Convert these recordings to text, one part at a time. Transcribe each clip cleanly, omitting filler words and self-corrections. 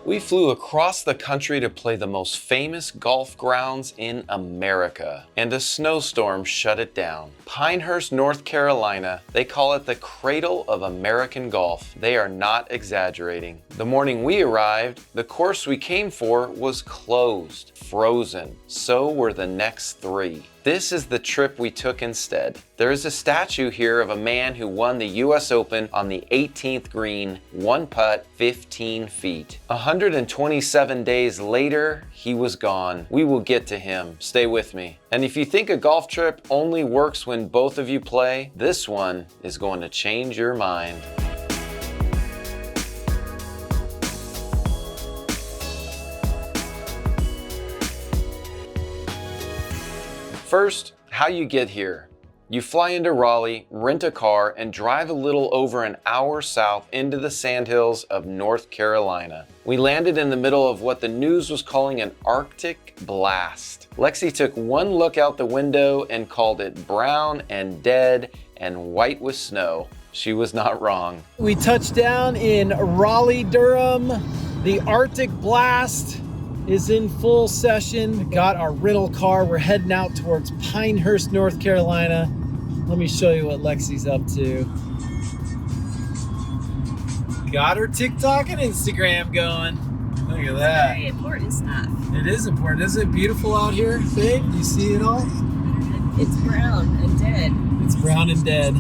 We flew across the country to play the most famous golf grounds in America, and a snowstorm shut it down. Pinehurst, North Carolina, they call it the cradle of American golf. They are not exaggerating. The morning we arrived, the course we came for was closed, frozen. So were the next 3. This is the trip we took instead. There is a statue here of a man who won the US Open on the 18th green, 1 putt, 15 feet. 127 days later, he was gone. We will get to him. Stay with me. And if you think a golf trip only works when both of you play, this one is going to change your mind. First, how you get here. You fly into Raleigh, rent a car, and drive a little over an hour south into the sandhills of North Carolina. We landed in the middle of what the news was calling an Arctic blast. Lexi took one look out the window and called it brown and dead and white with snow. She was not wrong. We touched down in Raleigh, Durham. The Arctic blast is in full session. Got our rental car. We're heading out towards Pinehurst, North Carolina. Let me show you what Lexi's up to. Got her TikTok and Instagram going. Look at that. Very important stuff. It is important. Isn't it beautiful out here, babe? Do you see it all? It's brown and dead. It's brown and dead.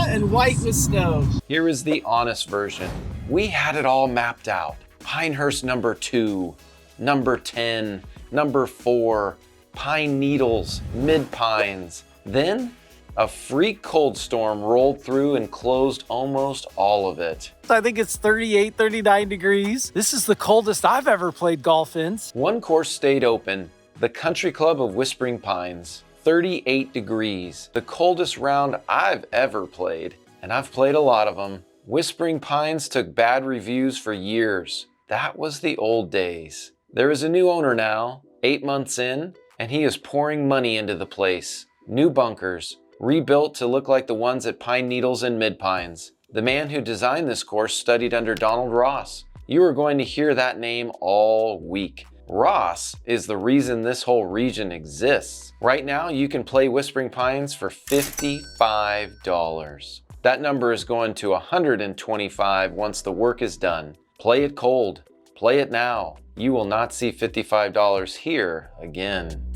And white with snow. Here is the honest version. We had it all mapped out. Pinehurst number 2. Number 10, number 4, pine needles, mid-pines. Then, a freak cold storm rolled through and closed almost all of it. I think it's 38, 39 degrees. This is the coldest I've ever played golf in. One course stayed open, the Country Club of Whispering Pines, 38 degrees, the coldest round I've ever played, and I've played a lot of them. Whispering Pines took bad reviews for years. That was the old days. There is a new owner now, 8 months in, and he is pouring money into the place. New bunkers, rebuilt to look like the ones at Pine Needles and Mid Pines. The man who designed this course studied under Donald Ross. You are going to hear that name all week. Ross is the reason this whole region exists. Right now, you can play Whispering Pines for $55. That number is going to $125 once the work is done. Play it cold. Play it now. You will not see $55 here again.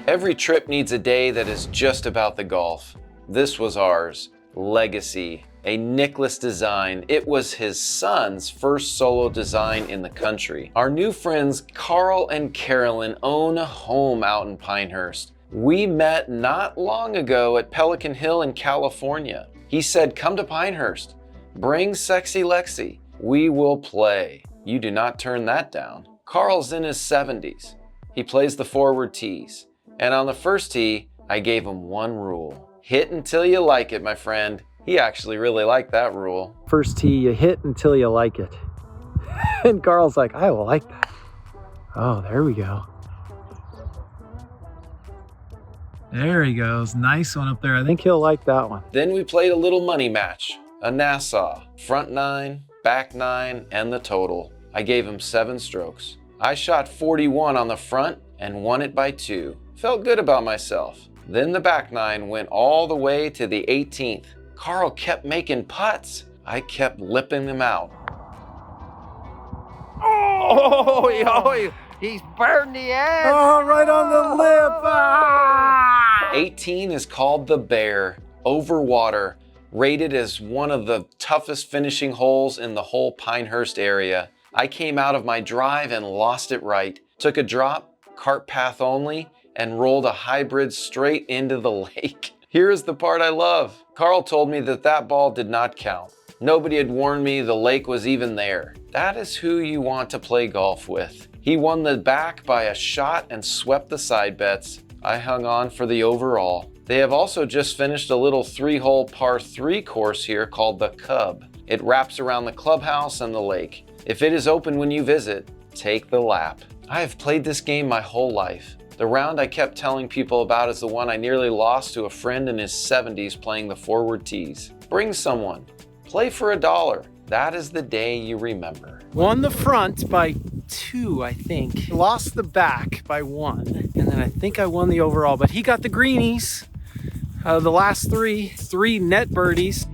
Every trip needs a day that is just about the golf. This was ours. Legacy. A Nicholas design. It was his son's first solo design in the country. Our new friends Carl and Carolyn own a home out in Pinehurst. We met not long ago at Pelican Hill in California. He said, "Come to Pinehurst. Bring sexy Lexi. We will play." You do not turn that down. Carl's in his 70s. He plays the forward tees. And on the first tee, I gave him one rule. Hit until you like it, my friend. He actually really liked that rule. First tee, you hit until you like it. And Carl's like, I like that. Oh, there we go. There he goes. Nice one up there. I think he'll like that one. Then we played a little money match. A Nassau. Front 9, back 9, and the total. I gave him 7 strokes. I shot 41 on the front and won it by 2. Felt good about myself. Then the back 9 went all the way to the 18th. Carl kept making putts. I kept lipping them out. Oh, he's burned the edge. Oh, right on the lip. Ah! 18 is called the Bear, over water, rated as one of the toughest finishing holes in the whole Pinehurst area. I came out of my drive and lost it right. Took a drop, cart path only, and rolled a hybrid straight into the lake. Here is the part I love. Carl told me that that ball did not count. Nobody had warned me the lake was even there. That is who you want to play golf with. He won the back by a shot and swept the side bets. I hung on for the overall. They have also just finished a little 3-hole par 3 course here called the Cub. It wraps around the clubhouse and the lake. If it is open when you visit, take the lap. I have played this game my whole life. The round I kept telling people about is the one I nearly lost to a friend in his 70s playing the forward tees. Bring someone. Play for $1. That is the day you remember. Won the front by 2, I think. Lost the back by 1. And then I think I won the overall, but he got the greenies. The last three net birdies.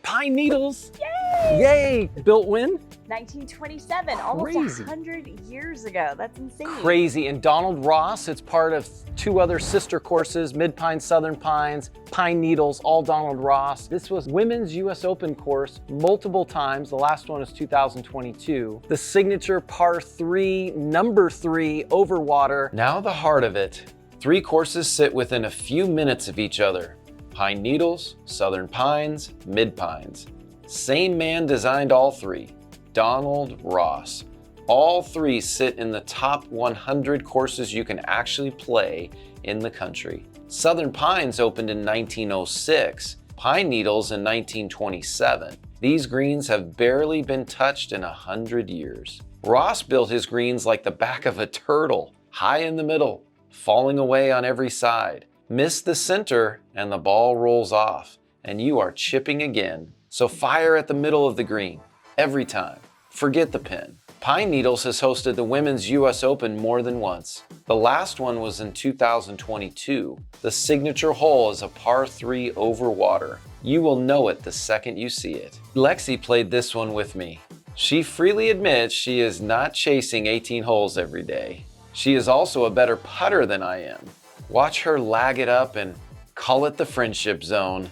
Pine Needles. Yay! Yay! Built when? 1927, almost Crazy. 100 years ago. That's insane. Crazy. And Donald Ross, it's part of 2 other sister courses, Mid Pines, Southern Pines, Pine Needles, all Donald Ross. This was women's US Open course multiple times. The last one is 2022. The signature par 3, number 3 over water. Now the heart of it. 3 courses sit within a few minutes of each other. Pine Needles, Southern Pines, Mid Pines. Same man designed all 3, Donald Ross. All 3 sit in the top 100 courses you can actually play in the country. Southern Pines opened in 1906, Pine Needles in 1927. These greens have barely been touched in 100 years. Ross built his greens like the back of a turtle, high in the middle, falling away on every side. Miss the center and the ball rolls off, and you are chipping again. So fire at the middle of the green, every time. Forget the pin. Pine Needles has hosted the Women's US Open more than once. The last one was in 2022. The signature hole is a par 3 over water. You will know it the second you see it. Lexi played this one with me. She freely admits she is not chasing 18 holes every day. She is also a better putter than I am. Watch her lag it up and call it the friendship zone.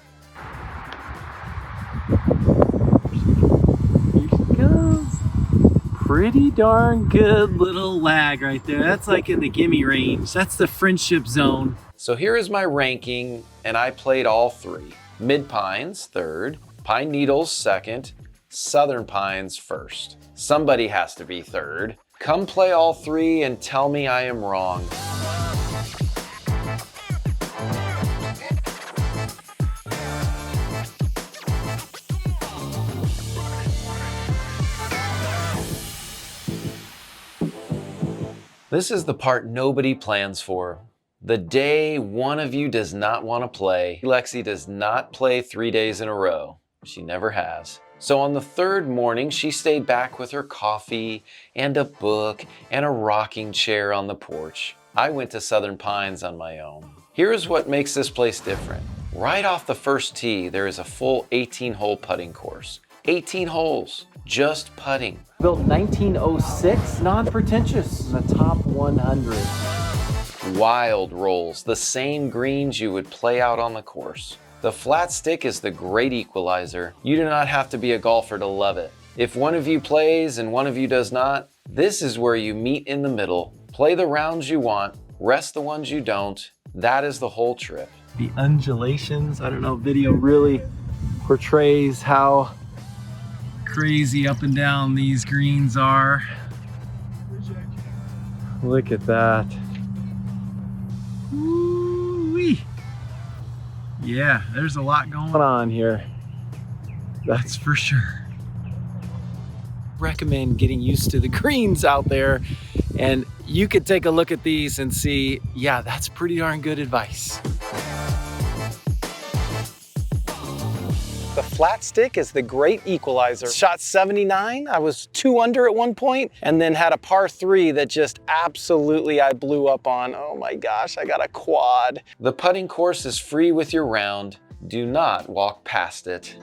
Here she goes. Pretty darn good little lag right there. That's like in the gimme range. That's the friendship zone. So here is my ranking, and I played all 3. Mid Pines, 3rd. Pine Needles, 2nd. Southern Pines, 1st. Somebody has to be 3rd. Come play all 3 and tell me I am wrong. This is the part nobody plans for. The day one of you does not want to play. Lexi does not play 3 days in a row. She never has. So on the 3rd morning, she stayed back with her coffee and a book and a rocking chair on the porch. I went to Southern Pines on my own. Here's what makes this place different. Right off the first tee, there is a full 18-hole putting course. 18 holes, just putting. Built 1906, non-pretentious, in the top 100. Wild rolls, the same greens you would play out on the course. The flat stick is the great equalizer. You do not have to be a golfer to love it. If one of you plays and one of you does not, this is where you meet in the middle. Play the rounds you want, rest the ones you don't. That is the whole trip. The undulations, I don't know, video really portrays how crazy up and down these greens are. Look at that. Woo-wee. Yeah, there's a lot going on here. That's for sure. Recommend getting used to the greens out there, and you could take a look at these and see, yeah, that's pretty darn good advice. The flat stick is the great equalizer. Shot 79, I was 2 under at one point, and then had a par 3 that just absolutely I blew up on. Oh my gosh, I got a quad. The putting course is free with your round. Do not walk past it.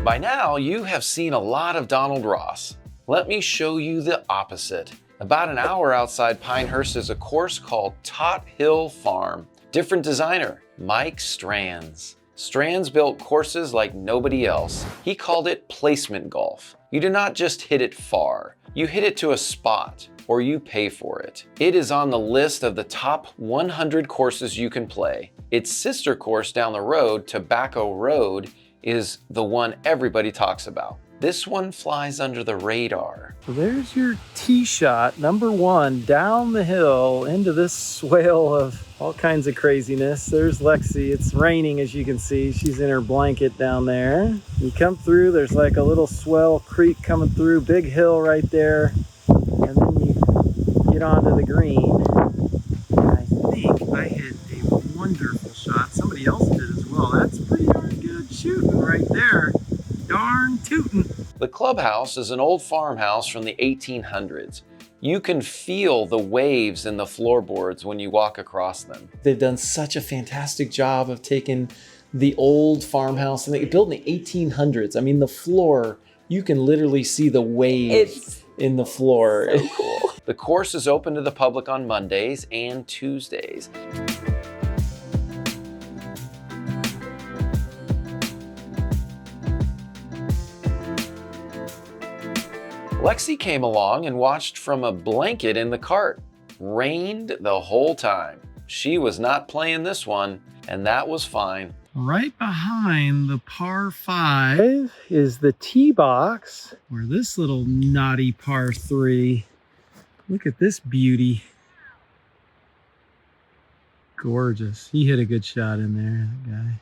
By now, you have seen a lot of Donald Ross. Let me show you the opposite. About an hour outside Pinehurst is a course called Tot Hill Farm. Different designer, Mike Strands. Strands built courses like nobody else. He called it placement golf. You do not just hit it far. You hit it to a spot, or you pay for it. It is on the list of the top 100 courses you can play. Its sister course down the road, Tobacco Road, is the one everybody talks about. This one flies under the radar. So there's your tee shot, number 1, down the hill into this swale of all kinds of craziness. There's Lexi. It's raining, as you can see. She's in her blanket down there. You come through, there's like a little swell creek coming through, big hill right there. And then you get onto the green. And I think I hit a wonderful shot. Somebody else did as well. That's pretty darn good shooting right there. Darn tootin'. The clubhouse is an old farmhouse from the 1800s. You can feel the waves in the floorboards when you walk across them. They've done such a fantastic job of taking the old farmhouse, and they built in the 1800s. I mean, the floor, you can literally see the waves in the floor. So cool. The course is open to the public on Mondays and Tuesdays. Lexi came along and watched from a blanket in the cart. Rained the whole time. She was not playing this one, and that was fine. Right behind the par 5 is the tee box, where this little naughty par 3. Look at this beauty. Gorgeous. He hit a good shot in there, that guy.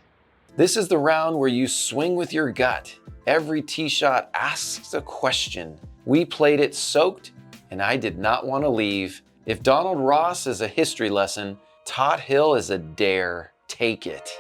This is the round where you swing with your gut. Every tee shot asks a question. We played it soaked, and I did not want to leave. If Donald Ross is a history lesson, Tot Hill is a dare. Take it.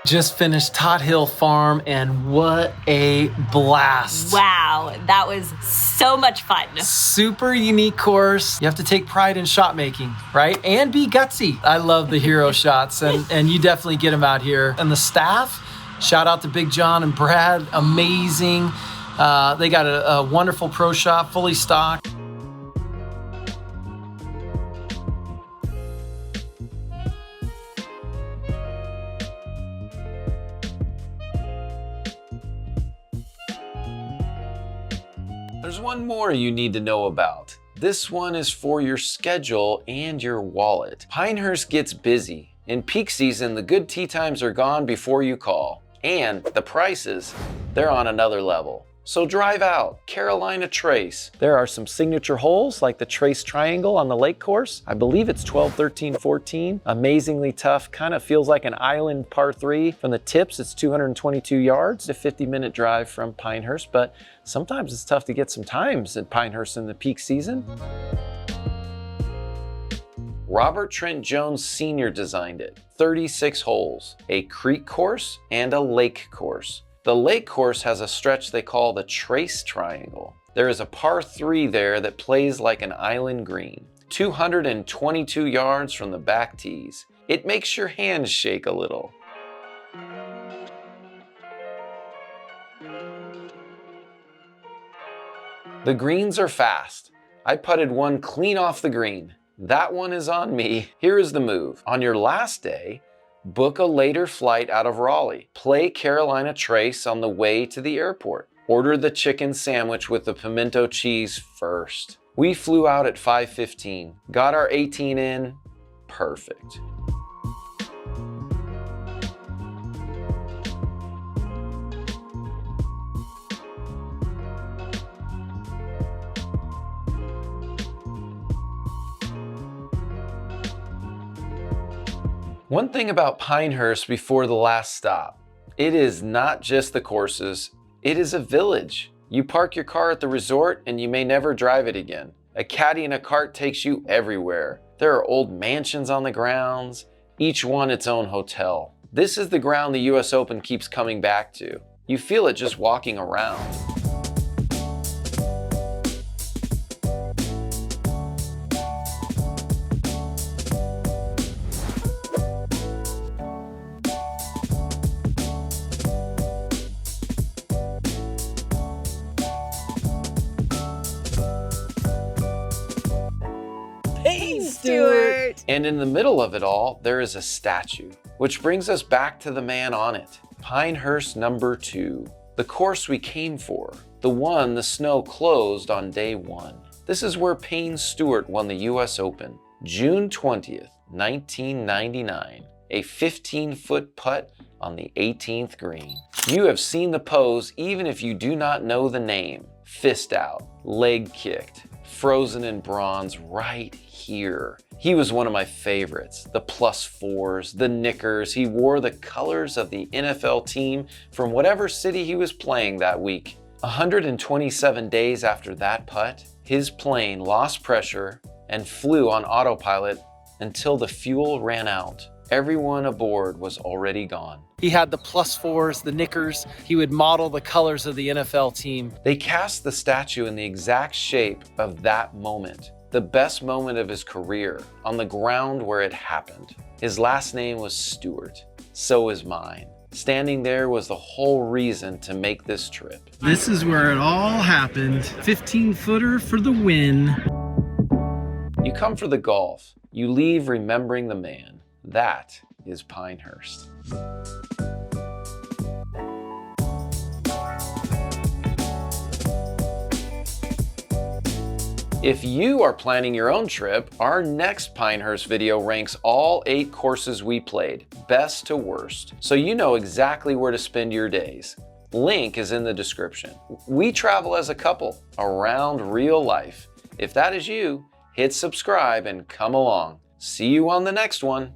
Just finished Tot Hill Farm, and what a blast. Wow, that was so much fun. Super unique course. You have to take pride in shot making, right? And be gutsy. I love the hero shots, and you definitely get them out here. And the staff, shout out to Big John and Brad, amazing. They got a wonderful pro shop, fully stocked. There's one more you need to know about. This one is for your schedule and your wallet. Pinehurst gets busy. In peak season, the good tee times are gone before you call. And the prices, they're on another level. So drive out, Carolina Trace. There are some signature holes like the Trace Triangle on the lake course. I believe it's 12, 13, 14. Amazingly tough, kind of feels like an island par 3. From the tips, it's 222 yards, a 50-minute drive from Pinehurst, but sometimes it's tough to get some times at Pinehurst in the peak season. Robert Trent Jones Sr. designed it. 36 holes, a creek course and a lake course. The lake course has a stretch they call the Trace Triangle. There is a par 3 there that plays like an island green. 222 yards from the back tees. It makes your hands shake a little. The greens are fast. I putted one clean off the green. That one is on me. Here is the move. On your last day, book a later flight out of Raleigh. Play Carolina Trace on the way to the airport. Order the chicken sandwich with the pimento cheese first. We flew out at 5:15. Got our 18 in. Perfect. One thing about Pinehurst before the last stop, it is not just the courses, it is a village. You park your car at the resort and you may never drive it again. A caddy and a cart takes you everywhere. There are old mansions on the grounds, each one its own hotel. This is the ground the US Open keeps coming back to. You feel it just walking around. Stewart. And in the middle of it all, there is a statue, which brings us back to the man on it, Pinehurst No. 2, the course we came for, the one the snow closed on day 1. This is where Payne Stewart won the US Open, June 20th, 1999, a 15-foot putt on the 18th green. You have seen the pose even if you do not know the name. Fist out, leg kicked, frozen in bronze right here. He was one of my favorites. The +4s, the knickers. He wore the colors of the NFL team from whatever city he was playing that week. 127 days after that putt, his plane lost pressure and flew on autopilot until the fuel ran out. Everyone aboard was already gone. He had the +4s, the knickers. He would model the colors of the NFL team. They cast the statue in the exact shape of that moment, the best moment of his career, on the ground where it happened. His last name was Stewart. So is mine. Standing there was the whole reason to make this trip. This is where it all happened. 15-footer for the win. You come for the golf. You leave remembering the man. That is Pinehurst. If you are planning your own trip, our next Pinehurst video ranks all 8 courses we played, best to worst, so you know exactly where to spend your days. Link is in the description. We travel as a couple around real life. If that is you, hit subscribe and come along. See you on the next one.